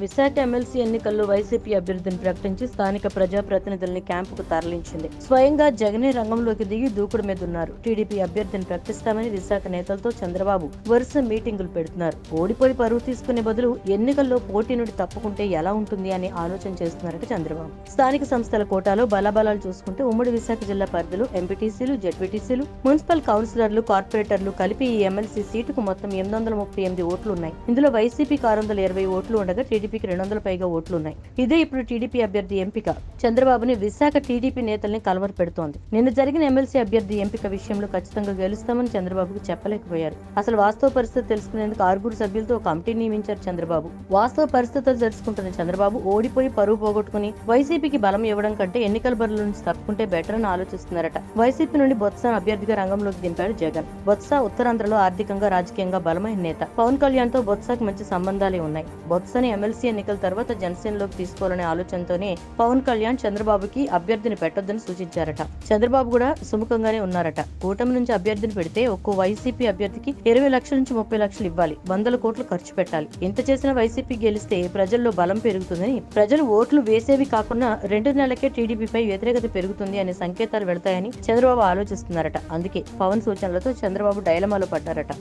Visakha MLC ఎన్నికల్లో YCP అభ్యర్థిని ప్రకటించి స్థానిక ప్రజాప్రతినిధుల్ని క్యాంపుకు తరలించింది. స్వయంగా జగనే రంగంలోకి దిగి దూకుడు మీదున్నారు. టీడీపీ అభ్యర్థిని ప్రకటిస్తామని విశాఖ నేతలతో చంద్రబాబు వరుస మీటింగులు పెడుతున్నారు. ఓడిపోయి పరువు తీసుకునే బదులు ఎన్నికల్లో పోటీ నుండి తప్పుకుంటే ఎలా ఉంటుంది అని ఆలోచన చేస్తున్నారట చంద్రబాబు. స్థానిక సంస్థల కోటాలో బలాబలాలు చూసుకుంటే ఉమ్మడి విశాఖ జిల్లా పరిధిలో ఎంపీటీసీలు, జెడ్పీటీసీలు, మున్సిపల్ కౌన్సిలర్లు, కార్పొరేటర్లు కలిపి ఈ ఎమ్మెల్సీ సీటుకు మొత్తం 838 ఓట్లు ఉన్నాయి. ఇందులో వైసీపీకి 620 ఓట్లు ఉండగా టీడీపీకి 200 పైగా ఓట్లు ఉన్నాయి. ఇదే ఇప్పుడు టీడీపీ అభ్యర్థి ఎంపిక చంద్రబాబుని విశాఖ టీడీపీ నేతల్ని కలవర పెడుతోంది. నిన్న జరిగిన ఎమ్మెల్సీ అభ్యర్థి ఎంపిక విషయంలో ఖచ్చితంగా గెలుస్తామని చంద్రబాబుకు చెప్పలేకపోయారు. అసలు వాస్తవ పరిస్థితి తెలుసుకునేందుకు 6 సభ్యులతో కమిటీ నియమించారు చంద్రబాబు. వాస్తవ పరిస్థితులు తెలుసుకుంటున్న చంద్రబాబు ఓడిపోయి పరువు పోగొట్టుకుని వైసీపీకి బలం ఇవ్వడం కంటే ఎన్నికల బరిలో నుంచి తప్పుకుంటే బెటర్ అని ఆలోచిస్తున్నారట. వైసీపీ నుండి బొత్స అభ్యర్థిగా రంగంలోకి దింపాడు జగన్. బొత్స ఉత్తరాంధ్రలో ఆర్థికంగా, రాజకీయంగా బలమైన నేత. పవన్ కళ్యాణ్ తో బొత్సకి మంచి సంబంధాలే ఉన్నాయి. బొత్సని ఎమ్మెల్సీ ఎన్నికల తర్వాత జనసేనలోకి తీసుకోవాలనే ఆలోచనతోనే పవన్ కళ్యాణ్ చంద్రబాబుకి అభ్యర్థిని పెట్టొద్దని సూచించారట. చంద్రబాబు కూడా సుముఖంగానే ఉన్నారట. కూటమి నుంచి అభ్యర్థిని పెడితే ఒక్కో వైసీపీ అభ్యర్థికి 20 లక్షల నుంచి 30 లక్షలు ఇవ్వాలి, 100 కోట్లు ఖర్చు పెట్టాలి. ఇంత చేసిన వైసీపీ గెలిస్తే ప్రజల్లో బలం పెరుగుతుందని, ప్రజలు ఓట్లు వేసేవి కాకుండా 2 నెలలకే టీడీపీపై వ్యతిరేకత పెరుగుతుంది అనే సంకేతాలు వెళ్తాయని చంద్రబాబు ఆలోచిస్తున్నారట. అందుకే పవన్ సూచనలతో చంద్రబాబు డైలమాలో పడ్డారట.